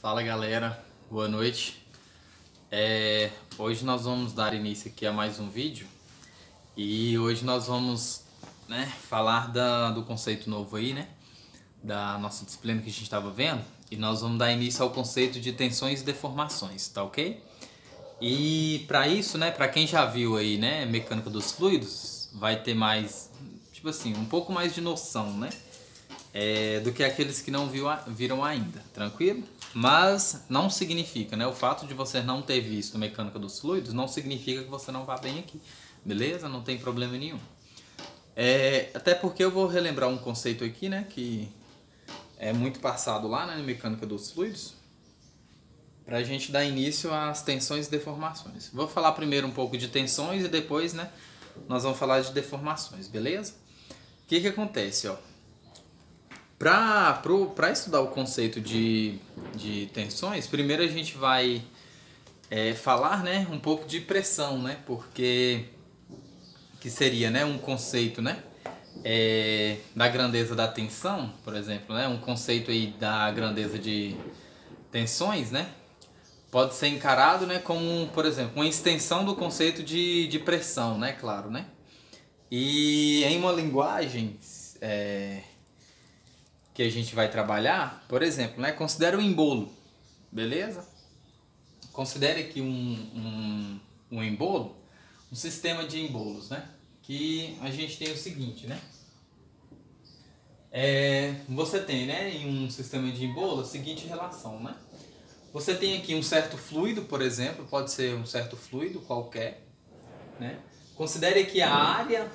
Fala galera, boa noite. Hoje nós vamos dar início aqui a mais um vídeo e hoje nós vamos falar do conceito novo aí, da nossa disciplina que a gente estava vendo, e nós vamos dar início ao conceito de tensões e deformações, tá ok? E para isso, para quem já viu aí, mecânica dos fluidos, vai ter mais, tipo assim, um pouco mais de noção, do que aqueles que não viram ainda, tranquilo? Mas não significa, o fato de você não ter visto mecânica dos fluidos não significa que você não vá bem aqui, beleza? Não tem problema nenhum. Até porque eu vou relembrar um conceito aqui, que é muito passado lá, na mecânica dos fluidos, para a gente dar início às tensões e deformações. Vou falar primeiro um pouco de tensões e depois, nós vamos falar de deformações, beleza? O que acontece, ó? Para estudar o conceito de tensões, primeiro a gente vai falar um pouco de pressão, porque que seria um conceito da grandeza da tensão, por exemplo, um conceito aí da grandeza de tensões, pode ser encarado como, por exemplo, uma extensão do conceito de pressão, claro, E em uma linguagem que a gente vai trabalhar, por exemplo, considere um embolo, beleza? Considere aqui um embolo, um sistema de embolos, que a gente tem o seguinte, você tem, em um sistema de embolo, a seguinte relação, Você tem aqui um certo fluido, por exemplo, pode ser um certo fluido qualquer, Considere aqui a área,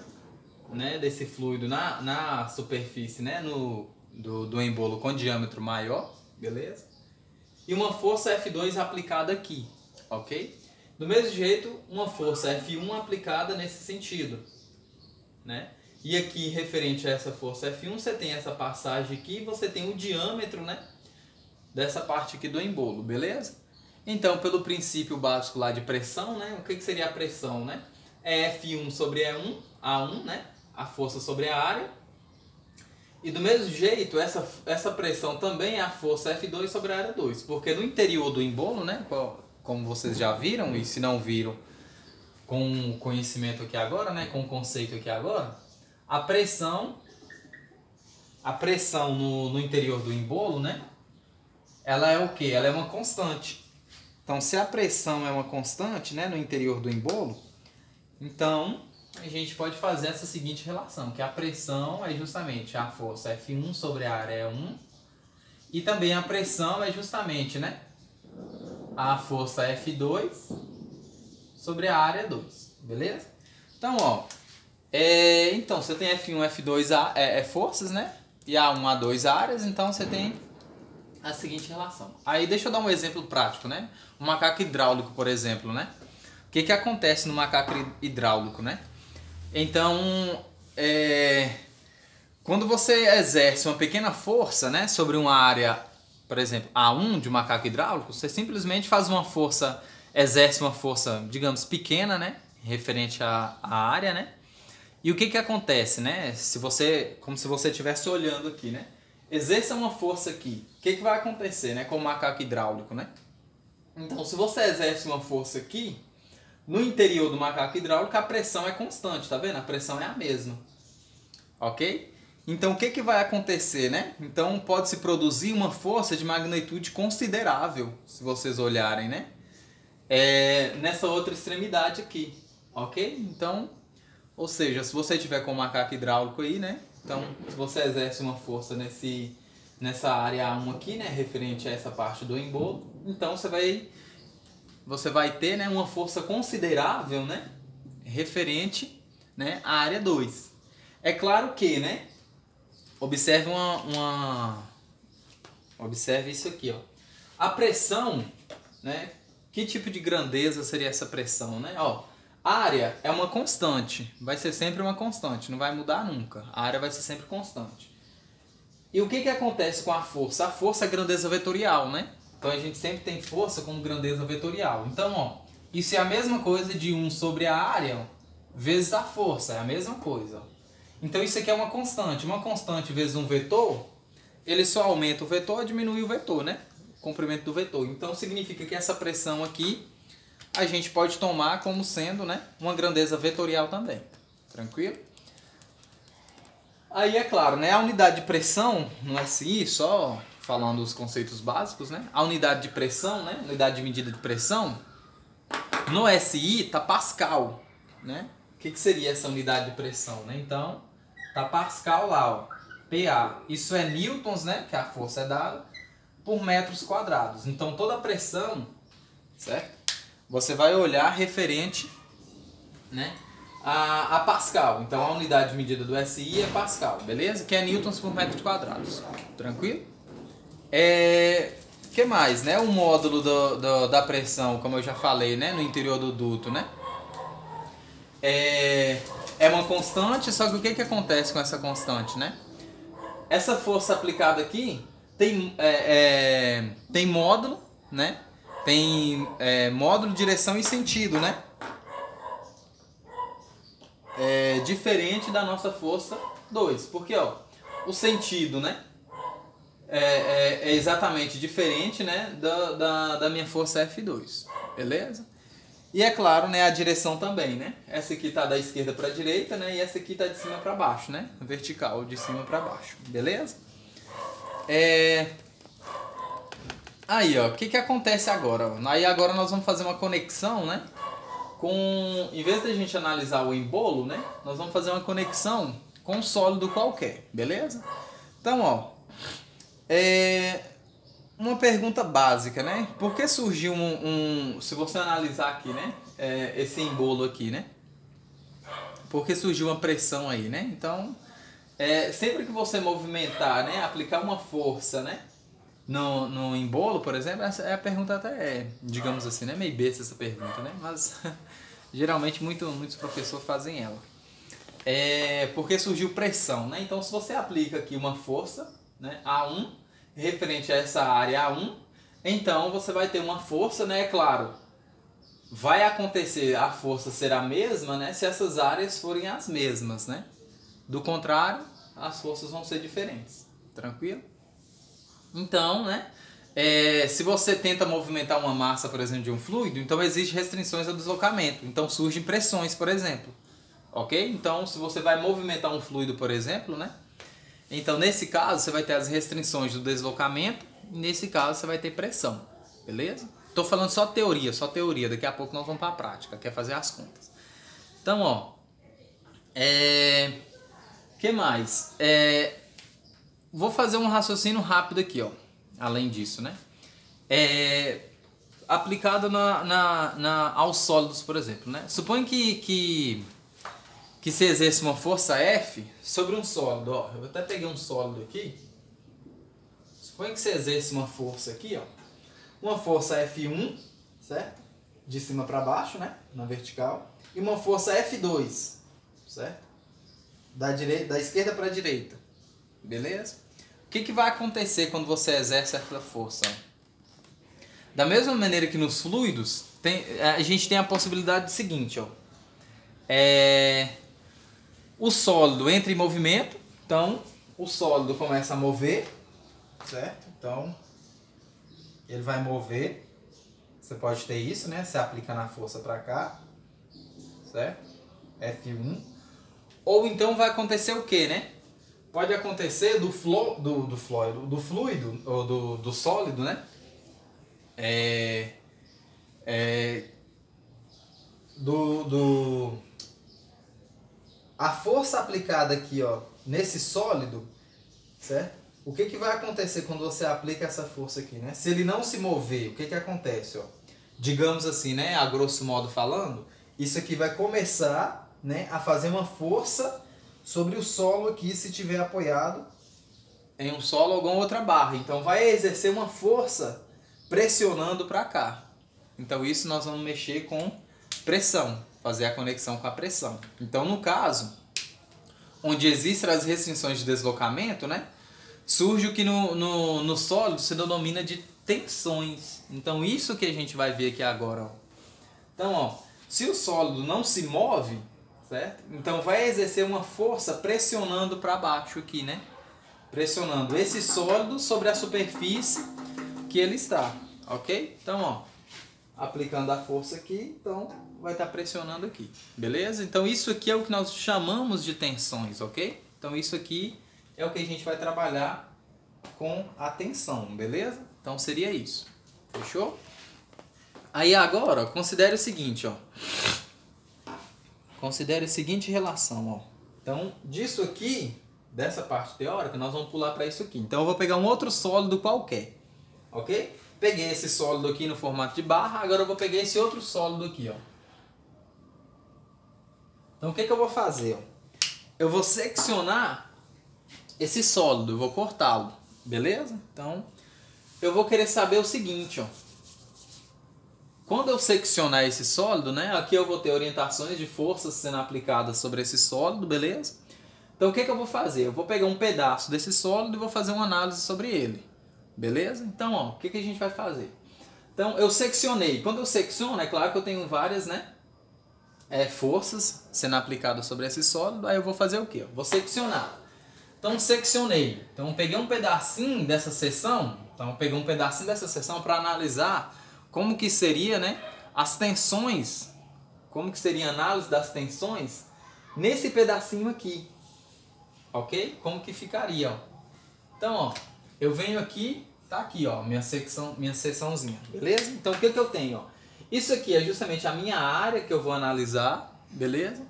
desse fluido na superfície, do embolo com diâmetro maior, beleza? E uma força F2 aplicada aqui, ok? Do mesmo jeito, uma força F1 aplicada nesse sentido, E aqui, referente a essa força F1, você tem essa passagem aqui e você tem o diâmetro, dessa parte aqui do embolo, beleza? Então, pelo princípio básico lá de pressão, o que seria a pressão, É F1 sobre E1, A1, a força sobre a área. E do mesmo jeito, essa pressão também é a força F2 sobre a área 2. Porque no interior do embolo, como vocês já viram, e se não viram, com o conhecimento aqui agora, com o conceito aqui agora, a pressão no interior do embolo, ela é o quê? Ela é uma constante. Então, se a pressão é uma constante, no interior do embolo, então a gente pode fazer essa seguinte relação, que a pressão é justamente a força F1 sobre a área 1 e também a pressão é justamente a força F2 sobre a área 2, beleza? Então, ó, então você tem F1 F2 forças, e A1, A2 áreas, então você tem a seguinte relação. Aí deixa eu dar um exemplo prático, Um macaco hidráulico, por exemplo, O que acontece no macaco hidráulico, Então, quando você exerce uma pequena força, sobre uma área, por exemplo, A1 de um macaco hidráulico, você simplesmente exerce uma força, digamos, pequena, referente à área, E o que acontece, como se você estivesse olhando aqui, Exerça uma força aqui. O que vai acontecer, com o macaco hidráulico, Então, se você exerce uma força aqui, no interior do macaco hidráulico a pressão é constante, tá vendo? A pressão é a mesma, ok? Então o que vai acontecer, Então pode-se produzir uma força de magnitude considerável, se vocês olharem, nessa outra extremidade aqui, ok? Então, ou seja, se você tiver com o macaco hidráulico aí, Então se você exerce uma força nessa área A1 aqui, referente a essa parte do embolo, então você vai ter uma força considerável referente à área 2. É claro que, observe observe isso aqui, ó. A pressão, que tipo de grandeza seria essa pressão, Ó, a área é uma constante, vai ser sempre uma constante, não vai mudar nunca. A área vai ser sempre constante. E o que acontece com a força? A força é grandeza vetorial, Então a gente sempre tem força como grandeza vetorial. Então, ó, isso é a mesma coisa de 1 sobre a área vezes a força, é a mesma coisa. Então isso aqui é uma constante vezes um vetor, ele só aumenta o vetor e diminui o vetor, comprimento do vetor. Então significa que essa pressão aqui a gente pode tomar como sendo, né, uma grandeza vetorial também. Tranquilo? Aí é claro, né, a unidade de pressão no SI, só falando os conceitos básicos, né, a unidade de pressão, né, unidade de medida de pressão, no SI tá Pascal, né? O que seria essa unidade de pressão, né? Então, tá Pascal lá, ó, PA. Isso é newtons, né, que a força é dada, por metros quadrados. Então, toda a pressão, certo? Você vai olhar referente, né, a Pascal. Então, a unidade de medida do SI é Pascal, beleza? Que é newtons por metros quadrados. Tranquilo? Que mais, né? O módulo da pressão, como eu já falei, né, no interior do duto, né? É uma constante, só que o que acontece com essa constante, né? Essa força aplicada aqui tem módulo, né? Tem módulo, direção e sentido, né? Diferente da nossa força 2. Porque, ó, o sentido, né? É exatamente diferente, né, da minha força F2, beleza? E é claro, né, a direção também, né? Essa aqui tá da esquerda para a direita, né? E essa aqui tá de cima para baixo, né? Vertical, de cima para baixo, beleza? Aí, ó, o que acontece agora? Aí agora nós vamos fazer uma conexão, né? Em vez da gente analisar o embolo, né? Nós vamos fazer uma conexão com um sólido qualquer, beleza? Então, ó, uma pergunta básica, né? Por que surgiu se você analisar aqui, né? Esse embolo aqui, né? Por que surgiu uma pressão aí, né? Então, sempre que você movimentar, né? Aplicar uma força, né? No embolo, por exemplo, a pergunta até digamos assim, né? Meio besta essa pergunta, né? Mas geralmente muitos professores fazem ela. Porque surgiu pressão, né? Então, se você aplica aqui uma força, né? A1, referente a essa área A1, então você vai ter uma força, né? É claro, vai acontecer a força ser a mesma, né? Se essas áreas forem as mesmas, né? Do contrário, as forças vão ser diferentes. Tranquilo? Então, né? Se você tenta movimentar uma massa, por exemplo, de um fluido, então existem restrições ao deslocamento. Então surgem pressões, por exemplo. Ok? Então, se você vai movimentar um fluido, por exemplo, né? Então, nesse caso, você vai ter as restrições do deslocamento. Nesse caso, você vai ter pressão. Beleza? Estou falando só teoria. Daqui a pouco nós vamos para a prática, que é fazer as contas. Então, ó. Que mais? Vou fazer um raciocínio rápido aqui, ó. Além disso, né? Aplicado aos sólidos, por exemplo, né? Suponha que se exerce uma força F sobre um sólido, ó. Eu até peguei um sólido aqui. Suponha que se exerce uma força aqui, ó. Uma força F1, certo? De cima para baixo, né? Na vertical. E uma força F2, certo? Da esquerda para a direita. Beleza? O que vai acontecer quando você exerce essa força? Da mesma maneira que nos fluidos, a gente tem a possibilidade seguinte, ó. O sólido entra em movimento, então o sólido começa a mover, certo? Então ele vai mover, você pode ter isso, né? Você aplica na força para cá, certo? F1. Ou então vai acontecer o que, né? Pode acontecer do fluido, ou do sólido, né? A força aplicada aqui, ó, nesse sólido, certo? O que vai acontecer quando você aplica essa força aqui, né? Se ele não se mover, o que acontece, ó? Digamos assim, né? A grosso modo falando, isso aqui vai começar, né, a fazer uma força sobre o solo aqui, se tiver apoiado em um solo ou alguma outra barra. Então vai exercer uma força pressionando para cá. Então isso nós vamos mexer com pressão, fazer a conexão com a pressão. Então no caso, onde existem as restrições de deslocamento, né, surge o que no sólido se denomina de tensões. Então isso que a gente vai ver aqui agora, ó. Então, ó, se o sólido não se move, certo? Então vai exercer uma força pressionando para baixo aqui, né? Pressionando esse sólido sobre a superfície que ele está, ok? Então, ó, aplicando a força aqui, então vai estar pressionando aqui, beleza? Então isso aqui é o que nós chamamos de tensões, ok? Então isso aqui é o que a gente vai trabalhar com a tensão, beleza? Então seria isso, fechou? Aí agora, considere o seguinte, ó. Considere a seguinte relação, ó. Então, disso aqui, dessa parte teórica, nós vamos pular para isso aqui. Então eu vou pegar um outro sólido qualquer, ok? Peguei esse sólido aqui no formato de barra, agora eu vou pegar esse outro sólido aqui, ó. Então o que eu vou fazer, ó? Eu vou seccionar esse sólido, eu vou cortá-lo, beleza? Então, eu vou querer saber o seguinte, ó. Quando eu seccionar esse sólido, né? Aqui eu vou ter orientações de forças sendo aplicadas sobre esse sólido, beleza? Então o que eu vou fazer? Eu vou pegar um pedaço desse sólido e vou fazer uma análise sobre ele, beleza? Então, ó, o que a gente vai fazer? Então eu seccionei. Quando eu secciono, é claro que eu tenho várias, né? Forças sendo aplicadas sobre esse sólido. Aí eu vou fazer o quê? Eu vou seccionar. Então seccionei. Então eu peguei um pedacinho dessa seção. Então eu peguei um pedacinho dessa seção para analisar como que seria, né, as tensões, como que seria a análise das tensões nesse pedacinho aqui, ok? Como que ficaria, ó. Então, ó, eu venho aqui, tá aqui, ó, minha seçãozinha, beleza? Então, o que eu tenho, ó? Isso aqui é justamente a minha área que eu vou analisar, beleza?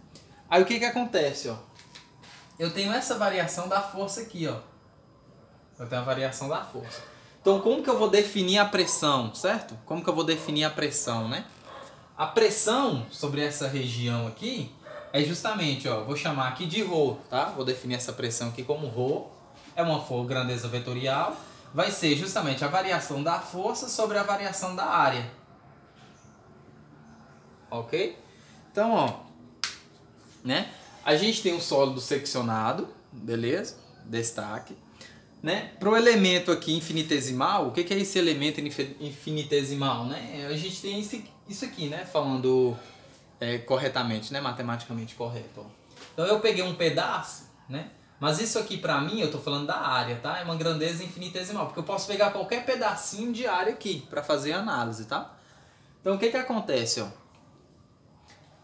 Aí, o que acontece, ó? Eu tenho essa variação da força aqui, ó. Eu tenho a variação da força. Então, como que eu vou definir a pressão, certo? Como que eu vou definir a pressão, né? A pressão sobre essa região aqui é justamente, ó, vou chamar aqui de ρ, tá? Vou definir essa pressão aqui como ρ. É uma grandeza vetorial. Vai ser justamente a variação da força sobre a variação da área. Ok? Então, ó, né? A gente tem um sólido seccionado, beleza? Destaque. Né? Para o elemento aqui infinitesimal, o que é esse elemento infinitesimal? Né? A gente tem isso aqui, né? Falando corretamente, né? Matematicamente correto. Ó. Então eu peguei um pedaço, né? Mas isso aqui para mim, eu estou falando da área, tá? É uma grandeza infinitesimal, porque eu posso pegar qualquer pedacinho de área aqui para fazer a análise, tá? Então o que acontece? Ó?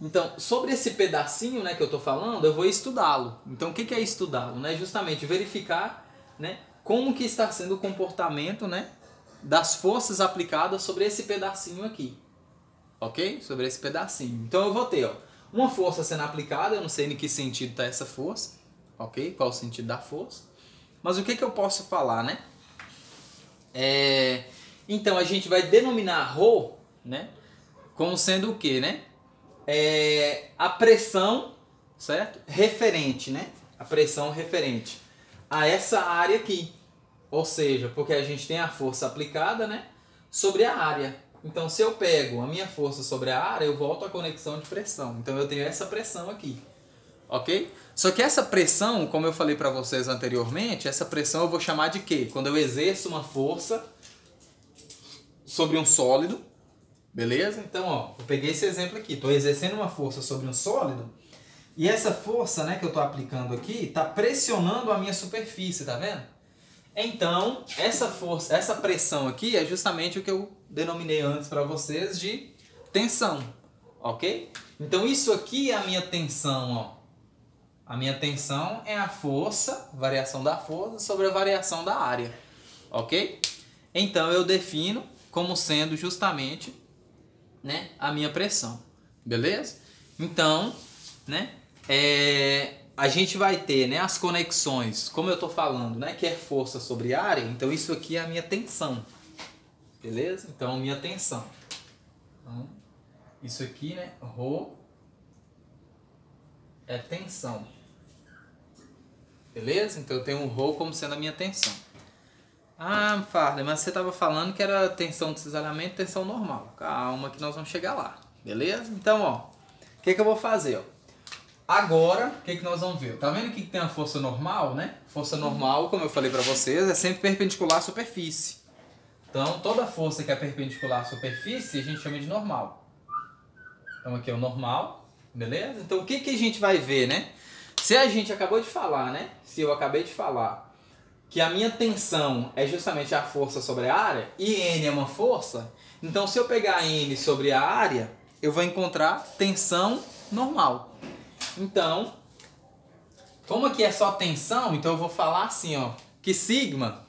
Então, sobre esse pedacinho, né, que eu estou falando, eu vou estudá-lo. Então o que é estudá-lo? Né? Justamente verificar, né, como que está sendo o comportamento, né, das forças aplicadas sobre esse pedacinho aqui. Ok? Sobre esse pedacinho. Então eu vou ter, ó, uma força sendo aplicada, eu não sei em que sentido está essa força. Ok? Qual o sentido da força. Mas o que eu posso falar, né? Então a gente vai denominar ρ, né, como sendo o quê, né? A pressão, certo? Referente, né? A pressão referente a essa área aqui. Ou seja, porque a gente tem a força aplicada, né, sobre a área. Então, se eu pego a minha força sobre a área, eu volto à conexão de pressão. Então, eu tenho essa pressão aqui. Ok? Só que essa pressão, como eu falei para vocês anteriormente, essa pressão eu vou chamar de quê? Quando eu exerço uma força sobre um sólido, beleza? Então, ó, eu peguei esse exemplo aqui. Estou exercendo uma força sobre um sólido. E essa força, né, que eu estou aplicando aqui está pressionando a minha superfície, tá vendo? Então, essa força, essa pressão aqui é justamente o que eu denominei antes para vocês de tensão, ok? Então, isso aqui é a minha tensão, ó. A minha tensão é a força, variação da força sobre a variação da área, ok? Então, eu defino como sendo justamente, né, a minha pressão, beleza? Então, né, a gente vai ter, né, as conexões, como eu estou falando, né, que é força sobre área. Então isso aqui é a minha tensão, beleza? Então minha tensão. Então, isso aqui, né, ρ é tensão, beleza? Então eu tenho o ρ como sendo a minha tensão. Ah, Farley, mas você estava falando que era tensão de cisalhamento, tensão normal. Calma que nós vamos chegar lá, beleza? Então, ó, o que eu vou fazer, ó? Agora, o que nós vamos ver? Tá vendo aqui que tem a força normal, né? Força normal, como eu falei para vocês, é sempre perpendicular à superfície. Então, toda força que é perpendicular à superfície, a gente chama de normal. Então, aqui é o normal, beleza? Então, o que a gente vai ver, né? Se a gente acabou de falar, né? Se eu acabei de falar que a minha tensão é justamente a força sobre a área, e N é uma força, então se eu pegar N sobre a área, eu vou encontrar tensão normal. Então, como aqui é só tensão, então eu vou falar assim, ó, que sigma,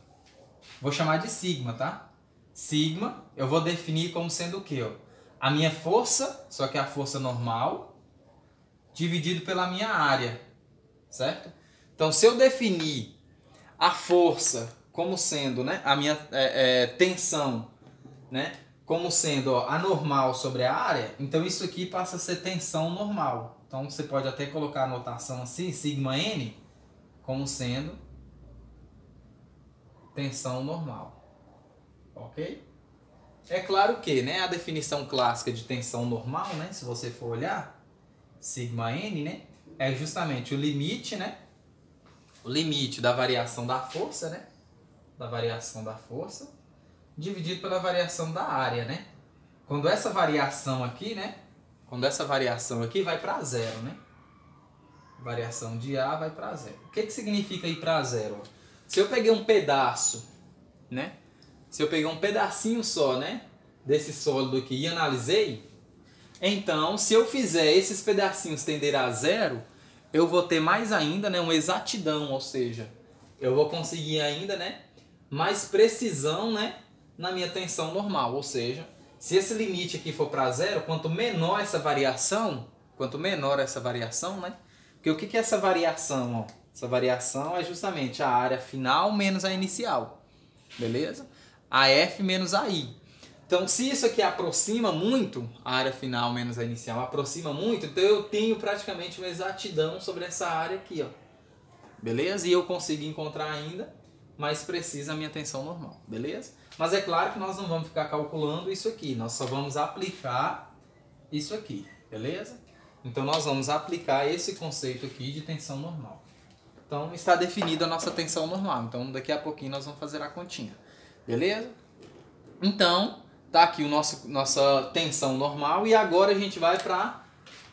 vou chamar de sigma, tá? Sigma, eu vou definir como sendo o quê? Ó? A minha força, só que a força normal, dividido pela minha área, certo? Então, se eu definir a força como sendo, né, a minha tensão, né, como sendo ó, a normal sobre a área, então isso aqui passa a ser tensão normal. Então, você pode até colocar a notação assim, sigma N, como sendo tensão normal. Ok? É claro que, né, a definição clássica de tensão normal, né, se você for olhar, sigma N, né, é justamente o limite, né, o limite da variação da força, né, da variação da força, dividido pela variação da área, né. Quando essa variação aqui, né, quando essa variação aqui vai para zero, né, variação de A vai para zero. O que significa ir para zero? Se eu peguei um pedaço, né, se eu peguei um pedacinho só, né, desse sólido aqui e analisei, então, se eu fizer esses pedacinhos tender a zero, eu vou ter mais ainda, né, uma exatidão, ou seja, eu vou conseguir ainda, né, mais precisão, né, na minha tensão normal, ou seja, se esse limite aqui for para zero, quanto menor essa variação, né, porque o que é essa variação? Ó? Essa variação é justamente a área final menos a inicial, beleza? A F menos a I. Então, se isso aqui aproxima muito, a área final menos a inicial aproxima muito, então eu tenho praticamente uma exatidão sobre essa área aqui, ó. Beleza? E eu consigo encontrar ainda mais precisa a minha tensão normal, beleza? Mas é claro que nós não vamos ficar calculando isso aqui, nós só vamos aplicar isso aqui, beleza? Então, nós vamos aplicar esse conceito aqui de tensão normal. Então, está definida a nossa tensão normal. Então, daqui a pouquinho nós vamos fazer a continha. Beleza? Então, tá aqui nossa tensão normal. E agora a gente vai para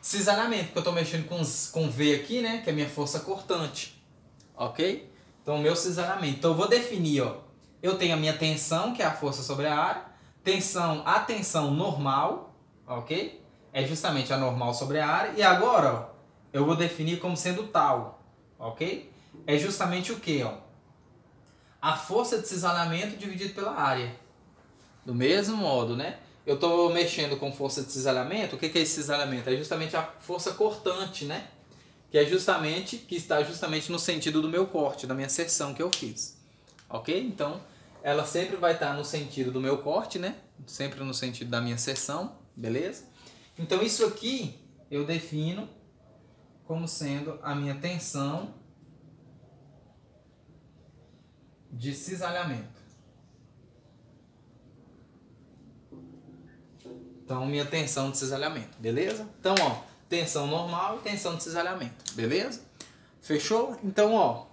cisalhamento. Porque eu estou mexendo com V aqui, né? Que é a minha força cortante. Ok? Então, o meu cisalhamento. Então, eu vou definir, ó. Eu tenho a minha tensão, que é a força sobre a área. A tensão normal. Ok? É justamente a normal sobre a área. E agora, ó, eu vou definir como sendo tal. Ok? É justamente o que, ó? A força de cisalhamento dividido pela área. Do mesmo modo, né? Eu estou mexendo com força de cisalhamento. O que é esse cisalhamento? É justamente a força cortante, né? Que está justamente no sentido do meu corte, da minha seção que eu fiz. Ok? Então, ela sempre vai estar no sentido do meu corte, né? Sempre no sentido da minha seção, beleza? Então, isso aqui eu defino como sendo a minha tensão de cisalhamento. Então, minha tensão de cisalhamento, beleza? Então, ó, tensão normal e tensão de cisalhamento, beleza? Fechou? Então, ó,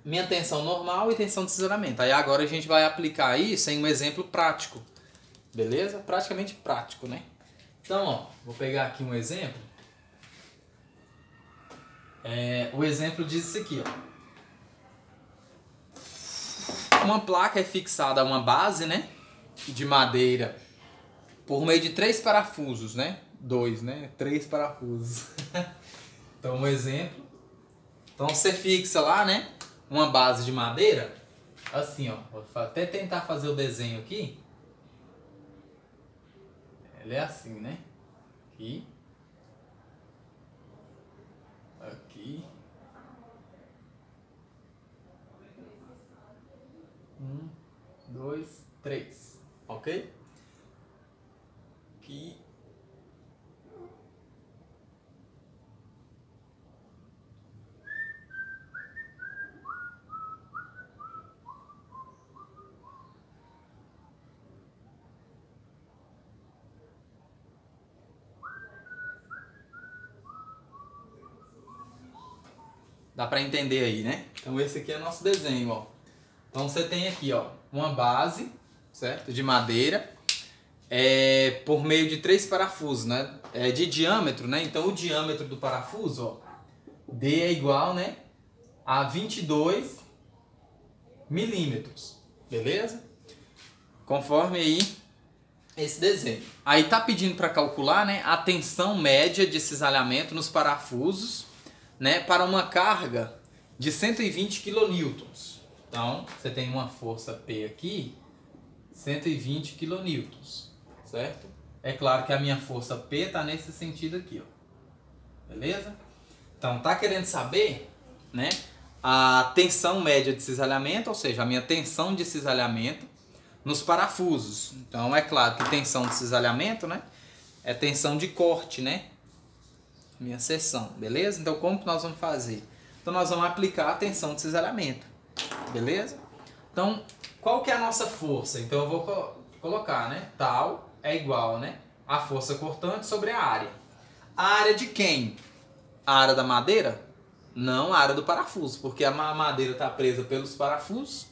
minha tensão normal e tensão de cisalhamento. Aí agora a gente vai aplicar isso em um exemplo prático, beleza? Praticamente prático, né? Então, ó, vou pegar aqui um exemplo. O exemplo diz isso aqui, ó. Uma placa é fixada a uma base, né, de madeira por meio de 3 parafusos, né? 2, né? 3 parafusos. Então, um exemplo. Então, você fixa lá, né, uma base de madeira, assim, ó. Vou até tentar fazer o desenho aqui. Ela é assim, né? Aqui. Aqui. 1, 2, 3. Ok? Aqui. Dá pra entender aí, né? Então esse aqui é nosso desenho, ó. Então você tem aqui, ó, uma base, certo? De madeira, por meio de 3 parafusos, né? De diâmetro, né? Então o diâmetro do parafuso, ó, D é igual, né, a 22 milímetros, beleza? Conforme aí esse desenho. Aí tá pedindo para calcular, né, a tensão média de cisalhamento nos parafusos, né, para uma carga de 120 kN. Então, você tem uma força P aqui, 120 kN, certo? É claro que a minha força P está nesse sentido aqui, ó. Beleza? Então, tá querendo saber, né, a tensão média de cisalhamento, ou seja, a minha tensão de cisalhamento nos parafusos. Então, é claro que tensão de cisalhamento, né, é tensão de corte, né? Minha seção, beleza? Então, como que nós vamos fazer? Então, nós vamos aplicar a tensão de cisalhamento, beleza? Então, qual que é a nossa força? Então, eu vou colocar, né? Tal é igual, né, a força cortante sobre a área. A área de quem? A área da madeira? Não, a área do parafuso, porque a madeira está presa pelos parafusos.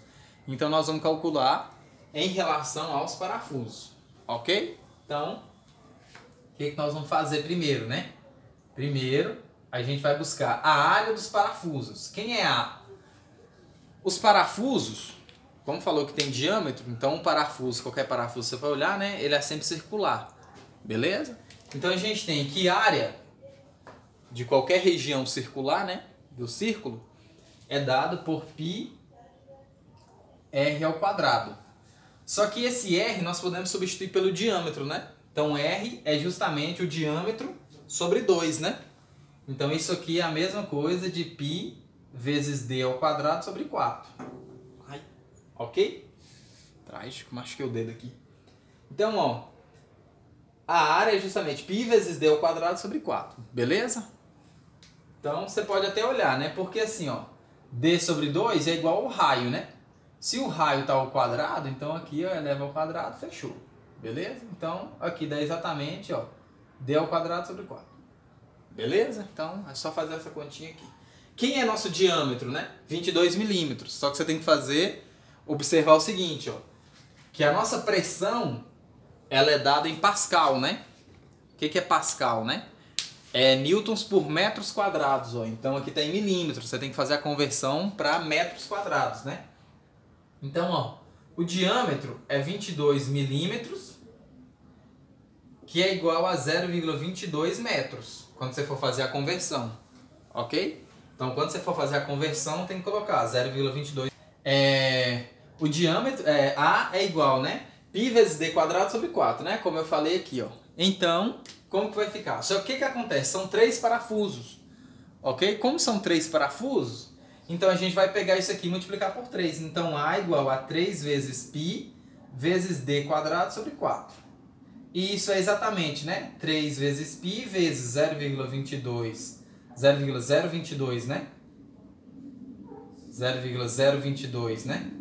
Então, nós vamos calcular em relação aos parafusos, ok? Então, o que nós vamos fazer primeiro, né? Primeiro, a gente vai buscar a área dos parafusos. Quem é a? Os parafusos, como falou que tem diâmetro, então um parafuso, qualquer parafuso você vai olhar, né? Ele é sempre circular, beleza? Então a gente tem que área de qualquer região circular, né? Do círculo, é dado por πr ao quadrado. Só que esse R nós podemos substituir pelo diâmetro, né? Então R é justamente o diâmetro sobre 2, né? Então isso aqui é a mesma coisa de π vezes d ao quadrado sobre 4. Ai, ok? Traz, machuquei o dedo aqui. Então, ó, a área é justamente π vezes d ao quadrado sobre 4, beleza? Então você pode até olhar, né? Porque assim, ó, d sobre 2 é igual ao raio, né? Se o raio está ao quadrado, então aqui ó, eleva ao quadrado, fechou. Beleza? Então aqui dá exatamente, ó, d ao quadrado sobre 4. Beleza? Então é só fazer essa continha aqui. Quem é nosso diâmetro, né? 22 milímetros. Só que você tem que observar o seguinte, ó, que a nossa pressão, ela é dada em Pascal, né? O que é Pascal, né? É newtons por metros quadrados, ó. Então aqui está em milímetros, você tem que fazer a conversão para metros quadrados, né? Então, ó, o diâmetro é 22 milímetros, que é igual a 0,22 metros, quando você for fazer a conversão, ok? Então, quando você for fazer a conversão, tem que colocar 0,22. O diâmetro, A é igual, né? π vezes d quadrado sobre 4, né? Como eu falei aqui, ó. Então, como que vai ficar? Só que o que acontece? São 3 parafusos, ok? Como são 3 parafusos, então a gente vai pegar isso aqui e multiplicar por 3. Então A igual a 3 vezes π vezes d quadrado sobre 4. E isso é exatamente, né? 3 vezes π vezes 0,022, né? 0,022, né?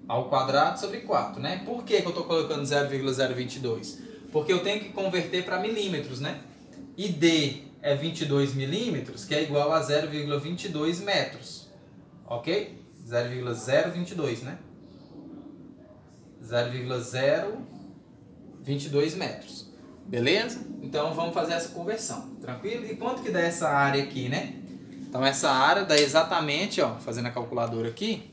Ao quadrado sobre 4, né? Por que eu estou colocando 0,022? Porque eu tenho que converter para milímetros, né? E D é 22 milímetros, que é igual a 0,22 metros. Ok? 0,022, né? 0,022 metros. Beleza? Então vamos fazer essa conversão. Tranquilo? E quanto que dá essa área aqui, né? Então essa área dá exatamente, ó, fazendo a calculadora aqui,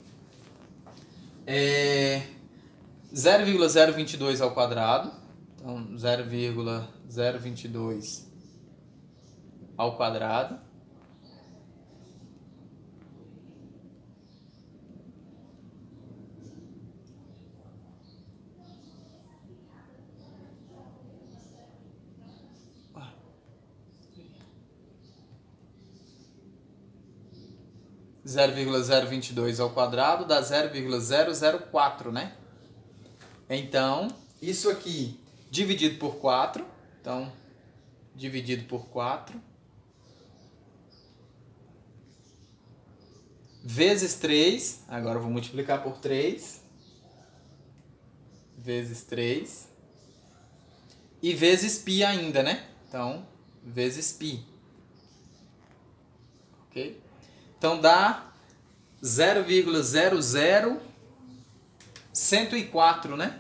0,022 ao quadrado. Então 0,022 ao quadrado dá 0,004, né? Então, isso aqui dividido por 4, então, dividido por 4, vezes 3, agora eu vou multiplicar por 3, vezes 3, e vezes π ainda, né? Então, vezes π. Ok? Então, dá 0,00104, né?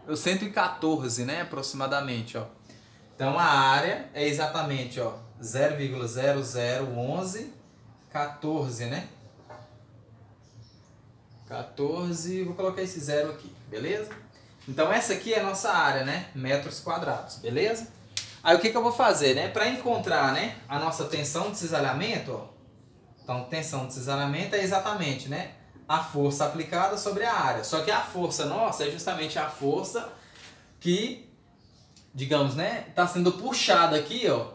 Ou 114, né? Aproximadamente, ó. Então, a área é exatamente, ó, 0,001114, né? 14, vou colocar esse 0 aqui, beleza? Então essa aqui é a nossa área, né? Metros quadrados, beleza? Aí o que eu vou fazer, né? Para encontrar, né, a nossa tensão de cisalhamento, ó. Então tensão de cisalhamento é exatamente, né, a força aplicada sobre a área. Só que a força nossa é justamente a força que, digamos, né, está sendo puxada aqui, ó,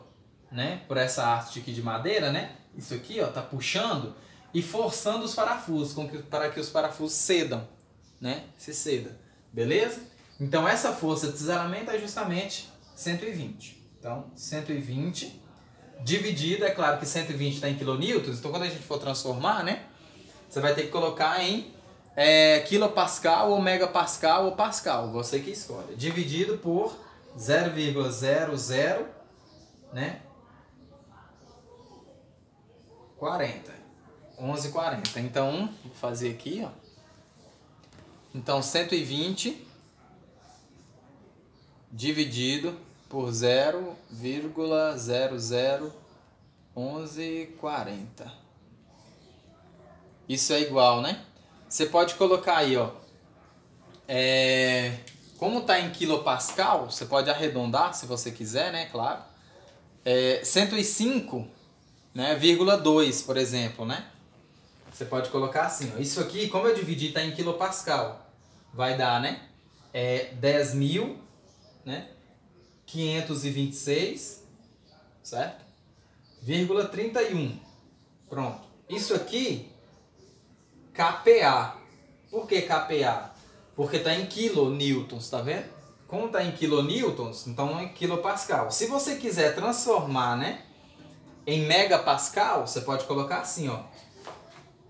né, por essa haste aqui de madeira, né? Isso aqui, ó, tá puxando e forçando os parafusos para que os parafusos cedam, né? Se ceda, beleza? Então essa força de cisalhamento é justamente 120. Então 120 dividido, é claro que 120 está em quilonewtons, então quando a gente for transformar, né? Você vai ter que colocar em quilopascal ou megapascal ou pascal, você que escolhe. Dividido por 0,00, né? 40. 11,40. Então, vou fazer aqui, ó. Então, 120 dividido por 0,001140. Isso é igual, né? Você pode colocar aí, ó. Como está em quilopascal, você pode arredondar se você quiser, né? Claro. 105, né? 0,2, por exemplo, né? Você pode colocar assim, ó. Isso aqui, como eu dividi, está em quilopascal, vai dar, né? 10.000, né? 526, certo? 0,31. Pronto. Isso aqui, kPa. Por que kPa? Porque está em kilonewtons, tá vendo? Como está em kilonewtons, então é quilopascal. Se você quiser transformar, né, em megapascal, você pode colocar assim, ó.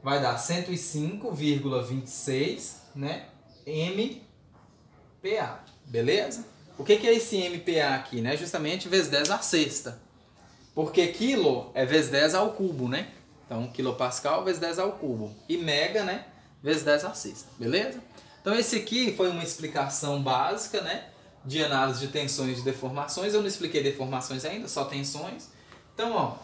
Vai dar 105,26, né, MPa, beleza? O que é esse MPa aqui, né? Justamente vezes 10 à sexta. Porque quilo é vezes 10 ao cubo, né? Então, quilopascal vezes 10 ao cubo. E mega, né, vezes 10 à sexta, beleza? Então, esse aqui foi uma explicação básica, né, de análise de tensões e deformações. Eu não expliquei deformações ainda, só tensões. Então, ó,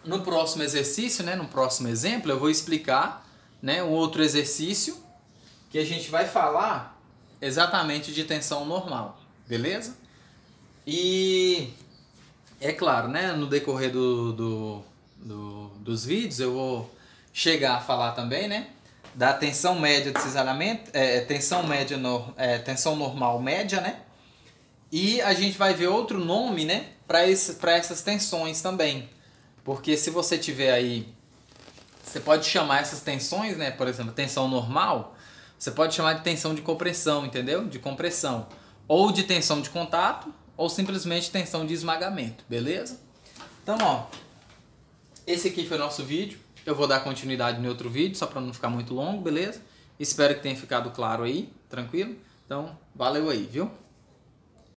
no próximo exercício, né, no próximo exemplo, eu vou explicar, né, um outro exercício que a gente vai falar exatamente de tensão normal, beleza? E é claro, né, no decorrer dos vídeos eu vou chegar a falar também, né, da tensão média de cisalhamento, tensão normal média, né? E a gente vai ver outro nome, né, para essas tensões também. Porque se você tiver aí, você pode chamar essas tensões, né, por exemplo, tensão normal, você pode chamar de tensão de compressão, entendeu? De compressão. Ou de tensão de contato, ou simplesmente tensão de esmagamento, beleza? Então, ó, esse aqui foi o nosso vídeo. Eu vou dar continuidade em outro vídeo, só para não ficar muito longo, beleza? Espero que tenha ficado claro aí, tranquilo? Então, valeu aí, viu?